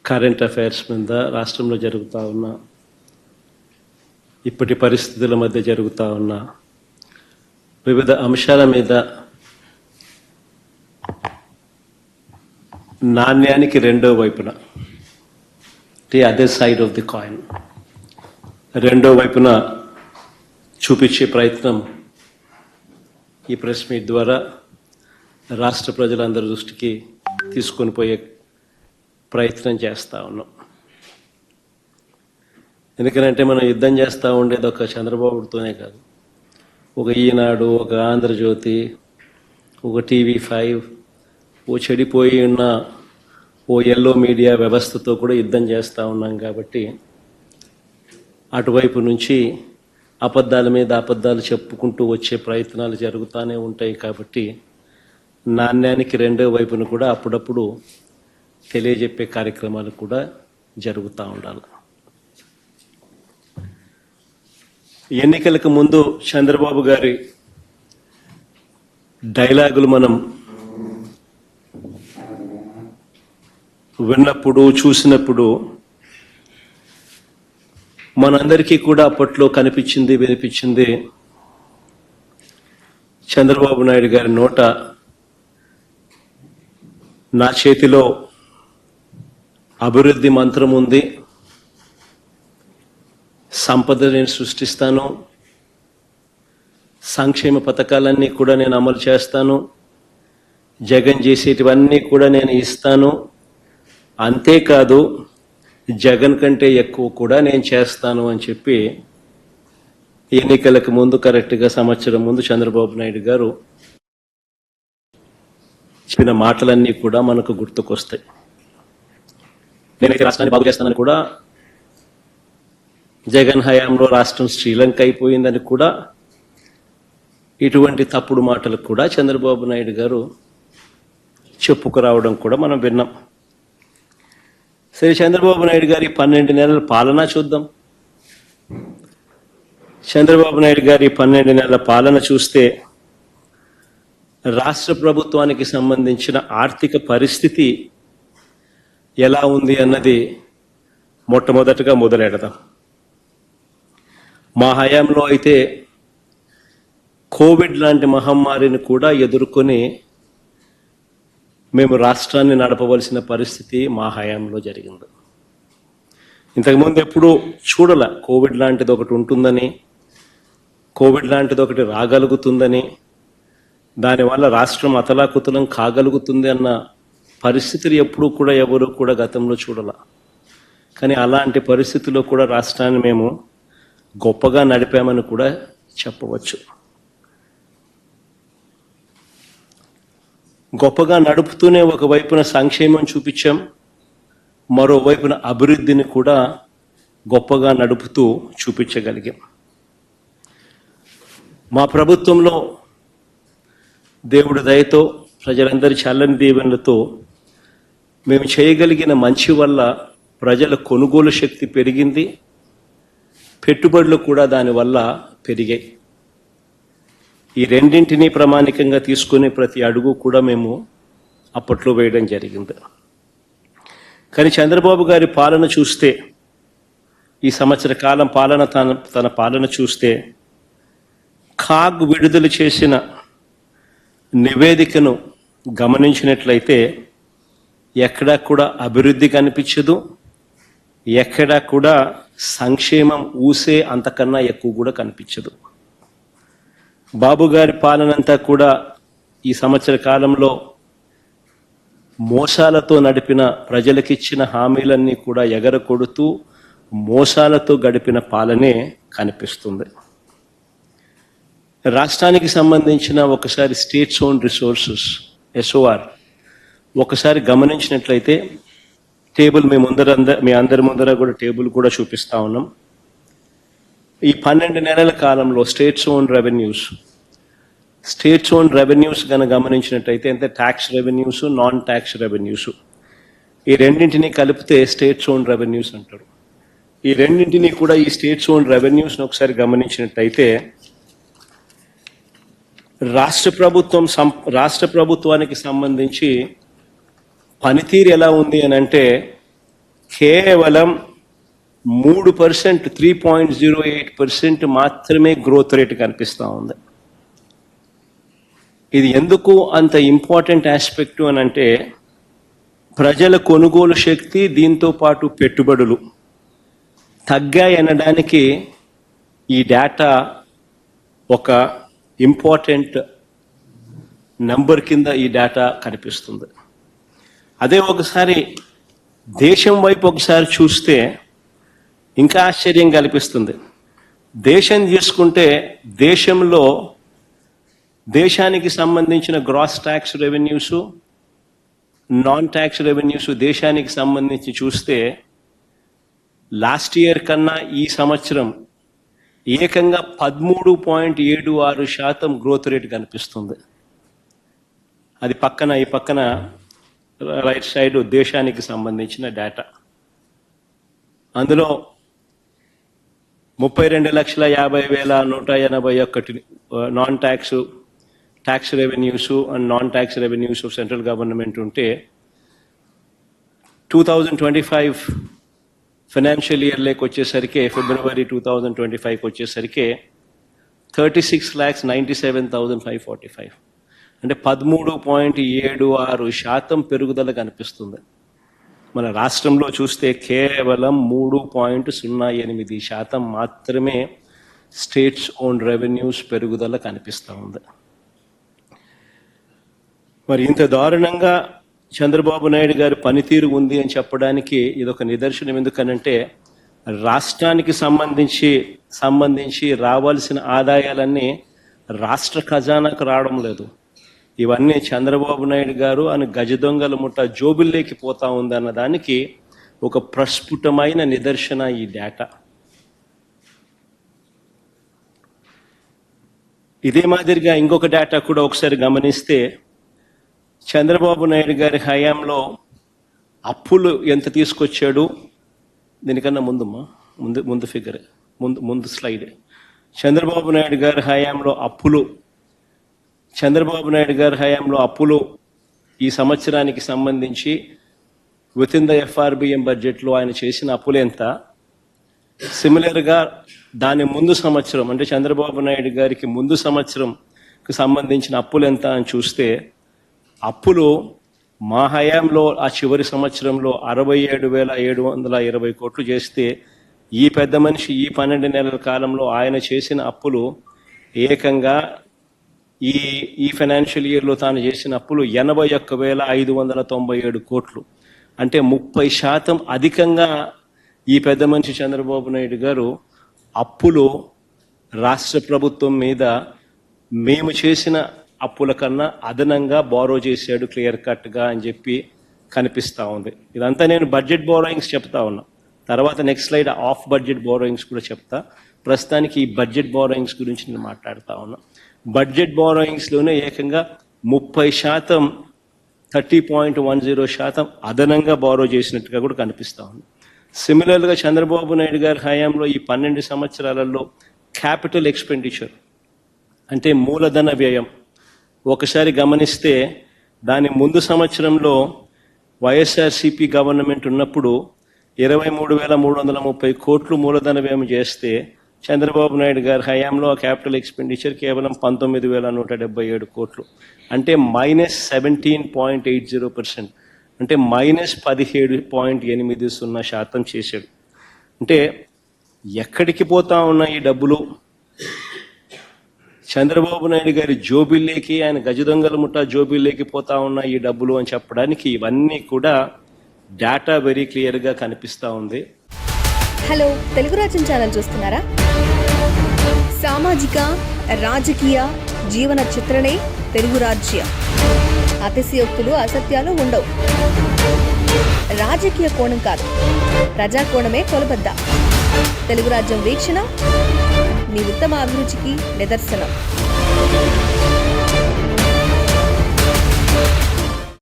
Current affairs మీద రాష్ట్రంలో జరుగుతూ ఉన్న ఇప్పటి పరిస్థితుల మధ్య జరుగుతూ ఉన్న వివిధ అంశాల మీద నాణ్యానికి రెండో వైపున the other side of the coin రెండో వైపున చూపించే ప్రయత్నం ఈ ప్రెస్ మీట్ ద్వారా రాష్ట్ర ప్రజలందరి దృష్టికి తీసుకొని పోయే ప్రయత్నం చేస్తూ ఉన్నాం. ఎందుకంటే మనం యుద్ధం చేస్తూ ఉండేది ఒక చంద్రబాబుతోనే కాదు, ఒక ఈనాడు, ఒక ఆంధ్రజ్యోతి, ఒక TV5, ఓ చెడిపోయి ఉన్న ఓ ఎల్లో మీడియా వ్యవస్థతో కూడా యుద్ధం చేస్తూ ఉన్నాం. కాబట్టి అటువైపు నుంచి అబద్ధాల మీద అబద్ధాలు చెప్పుకుంటూ వచ్చే ప్రయత్నాలు జరుగుతూనే ఉంటాయి. కాబట్టి నాణ్యానికి రెండో వైపును కూడా అప్పుడప్పుడు తెలియజెప్పే కార్యక్రమాలు కూడా జరుగుతూ ఉండాలి. ఎన్నికలకు ముందు చంద్రబాబు గారి డైలాగులు మనం విన్నప్పుడు, చూసినప్పుడు మనందరికీ కూడా అప్పట్లో కనిపించింది, వినిపించింది చంద్రబాబు నాయుడు గారి నోట నా చేతిలో అభివృద్ధి మంత్రం ఉంది, సంపద నేను సృష్టిస్తాను, సంక్షేమ పథకాలన్నీ కూడా నేను అమలు చేస్తాను, జగన్ చేసేటివన్నీ కూడా నేను ఇస్తాను, అంతేకాదు జగన్ కంటే ఎక్కువ కూడా నేను చేస్తాను అని చెప్పి ఎన్నికలకు ముందు కరెక్ట్గా సంవత్సరం ముందు చంద్రబాబు నాయుడు గారు చెప్పిన మాటలన్నీ కూడా మనకు గుర్తుకొస్తాయి. నేనైతే రాష్ట్రాన్ని బాగు చేస్తానని కూడా, జగన్ హయాంలో రాష్ట్రం శ్రీలంక అయిపోయిందని కూడా, ఇటువంటి తప్పుడు మాటలు కూడా చంద్రబాబు నాయుడు గారు చెప్పుకురావడం కూడా మనం విన్నాం. సరే, చంద్రబాబు నాయుడు గారి 12 నెలల పాలన చూద్దాం. చంద్రబాబు నాయుడు గారి 12 నెలల పాలన చూస్తే రాష్ట్ర ప్రభుత్వానికి సంబంధించిన ఆర్థిక పరిస్థితి ఎలా ఉంది అన్నది మొట్టమొదటగా మొదలెడదాం. మా హయాంలో అయితే కోవిడ్ లాంటి మహమ్మారిని కూడా ఎదుర్కొని మేము రాష్ట్రాన్ని నడపవలసిన పరిస్థితి మా హయాంలో జరిగింది. ఇంతకుముందు ఎప్పుడూ చూడాల కోవిడ్ లాంటిది ఒకటి ఉంటుందని, కోవిడ్ లాంటిది ఒకటి రాగలుగుతుందని, దానివల్ల రాష్ట్రం అతలాకుతలం కాగలుగుతుంది అన్న పరిస్థితులు ఎప్పుడూ కూడా ఎవరు కూడా గతంలో చూడాల. కానీ అలాంటి పరిస్థితుల్లో కూడా రాష్ట్రాన్ని మేము గొప్పగా నడిపామని కూడా చెప్పవచ్చు. గొప్పగా నడుపుతూనే ఒకవైపున సంక్షేమం చూపించాం, మరోవైపున అభివృద్ధిని కూడా గొప్పగా నడుపుతూ చూపించగలిగాం. మా ప్రభుత్వంలో దేవుడి దయతో, ప్రజలందరి చల్లని దీవెనలతో మేము చేయగలిగిన మంచి వల్ల ప్రజల కొనుగోలు శక్తి పెరిగింది, పెట్టుబడులు కూడా దానివల్ల పెరిగాయి. ఈ రెండింటినీ ప్రామాణికంగా తీసుకునే ప్రతి అడుగు కూడా మేము అప్పట్లో వేయడం జరిగింది. కానీ చంద్రబాబు గారి పాలన చూస్తే, ఈ సంవత్సర కాలం పాలన తన పాలన చూస్తే, కాగ్ విడుదల చేసిన నివేదికను గమనించినట్లయితే ఎక్కడా కూడా అభివృద్ధి కనిపించదు, ఎక్కడా కూడా సంక్షేమం ఊసే అంతకన్నా ఎక్కువ కూడా కనిపించదు. బాబు గారి పాలనంతా కూడా ఈ సంవత్సర కాలంలో మోసాలతో నడిపిన, ప్రజలకిచ్చిన హామీలన్నీ కూడా ఎగరకొడుతూ మోసాలతో గడిపిన పాలనే కనిపిస్తుంది. రాష్ట్రానికి సంబంధించిన ఒకసారి స్టేట్స్ ఓన్ రిసోర్సెస్ SOR ఒకసారి గమనించినట్లయితే టేబుల్ మీ అందరి ముందర కూడా టేబుల్ కూడా చూపిస్తా ఉన్నాం. ఈ 12 నెలల కాలంలో స్టేట్స్ ఓన్ రెవెన్యూస్ కనుక గమనించినట్లయితే అంటే tax revenues, non tax revenues, ఈ రెండింటినీ కలిపితే స్టేట్స్ ఓన్ రెవెన్యూస్ అంటారు. ఈ రెండింటినీ కూడా, ఈ స్టేట్స్ ఓన్ రెవెన్యూస్ని ఒకసారి గమనించినట్లయితే రాష్ట్ర ప్రభుత్వానికి సంబంధించి పనితీరు ఎలా ఉంది అని అంటే కేవలం 3%, 3.08% మాత్రమే గ్రోత్ రేట్ కనిపిస్తూ ఉంది. ఇది ఎందుకు అంత ఇంపార్టెంట్ ఆస్పెక్ట్ అని అంటే, ప్రజల కొనుగోలు శక్తి దీంతో పాటు పెట్టుబడులు తగ్గాయనడానికి ఈ డేటా ఒక ఇంపార్టెంట్ నంబర్ కింద ఈ డేటా కనిపిస్తుంది. అదే ఒకసారి దేశం వైపు ఒకసారి చూస్తే ఇంకా ఆశ్చర్యం కనిపిస్తుంది. దేశం తీసుకుంటే దేశంలో దేశానికి సంబంధించిన gross tax revenues, non tax revenues దేశానికి సంబంధించి చూస్తే లాస్ట్ ఇయర్ కన్నా ఈ సంవత్సరం ఏకంగా 13.76% గ్రోత్ రేట్ కనిపిస్తుంది. అది ఈ పక్కన రైట్ సైడ్ దేశానికి సంబంధించిన డేటా. అందులో 32,50,181 non tax revenues and non tax revenues of central government ఉంటే 2025 ఫైనాన్షియల్ ఇయర్లోకి వచ్చేసరికి ఫిబ్రవరి 2025కి వచ్చేసరికి 36,97,545 అంటే 13.76% పెరుగుదల కనిపిస్తుంది. మన రాష్ట్రంలో చూస్తే కేవలం 3.08% మాత్రమే స్టేట్స్ ఓన్ రెవెన్యూస్ పెరుగుదల కనిపిస్తూ ఉంది. మరి ఇంత దారుణంగా చంద్రబాబు నాయుడు గారి పనితీరు ఉంది అని చెప్పడానికి ఇదొక నిదర్శనం. ఎందుకనంటే రాష్ట్రానికి సంబంధించి రావాల్సిన ఆదాయాలన్నీ రాష్ట్ర ఖజానాకు రావడం లేదు. ఇవన్నీ చంద్రబాబు నాయుడు గారు అని గజదొంగల ముఠ జోబుల్లోకి పోతా ఉందన్న దానికి ఒక ప్రస్ఫుటమైన నిదర్శన ఈ డేటా. ఇదే మాదిరిగా ఇంకొక డేటా కూడా ఒకసారి గమనిస్తే చంద్రబాబు నాయుడు గారి హయాంలో అప్పులు ఎంత తీసుకొచ్చాడు, దీనికన్నా ముందు ఫిగర్ ముందు స్లైడ్. చంద్రబాబు నాయుడు గారి హయాంలో అప్పులు ఈ సంవత్సరానికి సంబంధించి విత్ ఇన్ ద FRBM బడ్జెట్లో ఆయన చేసిన అప్పులు ఎంత, సిమిలర్గా దాని ముందు సంవత్సరం అంటే చంద్రబాబు నాయుడు గారికి ముందు సంవత్సరంకి సంబంధించిన అప్పులు ఎంత అని చూస్తే అప్పులు మా హయాంలో ఆ చివరి సంవత్సరంలో 67,720 కోట్లు చేస్తే ఈ పెద్ద మనిషి ఈ 12 నెలల కాలంలో ఆయన చేసిన అప్పులు ఏకంగా ఈ ఫైనాన్షియల్ ఇయర్లో తాను చేసిన అప్పులు 81,597 కోట్లు. అంటే 30% అధికంగా ఈ పెద్ద మనిషి చంద్రబాబు నాయుడు గారు అప్పులు రాష్ట్ర ప్రభుత్వం మీద మేము చేసిన అప్పుల కన్నా అదనంగా బారో చేశాడు క్లియర్ కట్గా అని చెప్పి కనిపిస్తూ ఉంది. ఇదంతా నేను బడ్జెట్ బారోయింగ్స్ చెప్తా ఉన్నా. తర్వాత next slide of budget borrowings కూడా చెప్తా. ప్రస్తుతానికి ఈ బడ్జెట్ బారోయింగ్స్ గురించి నేను మాట్లాడుతూ ఉన్నా. బడ్జెట్ బారోయింగ్స్లోనే ఏకంగా 30%, 30.10% అదనంగా బారో చేసినట్టుగా కూడా కనిపిస్తూ ఉంది. సిమిలర్గా చంద్రబాబు నాయుడు గారి హయాంలో ఈ 12 సంవత్సరాలలో క్యాపిటల్ ఎక్స్పెండిచర్ అంటే మూలధన వ్యయం ఒకసారి గమనిస్తే దాని ముందు సంవత్సరంలో వైఎస్ఆర్సీపీ గవర్నమెంట్ ఉన్నప్పుడు 23,330 కోట్లు మూలధన వ్యయం చేస్తే చంద్రబాబు నాయుడు గారి హయాంలో ఆ క్యాపిటల్ ఎక్స్పెండిచర్ కేవలం 19,177 కోట్లు అంటే -17.80%, అంటే -17.80% చేశాడు. అంటే ఎక్కడికి పోతా ఉన్న ఈ డబ్బులు చంద్రబాబు నాయుడు గారి జోబిల్లోకి, ఆయన గజదొంగల ముఠా జోబిల్లోకి పోతా ఉన్న ఈ డబ్బులు అని చెప్పడానికి ఇవన్నీ కూడా డేటా వెరీ క్లియర్గా కనిపిస్తూ ఉంది. హలో, తెలుగు రాజ్యం ఛానల్ చూస్తున్నారా? సామాజిక రాజకీయ జీవన చిత్రణే తెలుగు రాజ్యం. అతిశయోక్తులు అసత్యాలు ఉండవు. రాజకీయ కోణం కాదు, ప్రజా కోణమే కొలబద్ద. తెలుగు రాజ్యం వీక్షణ మీ ఉత్తమ అభిరుచికి నిదర్శనం.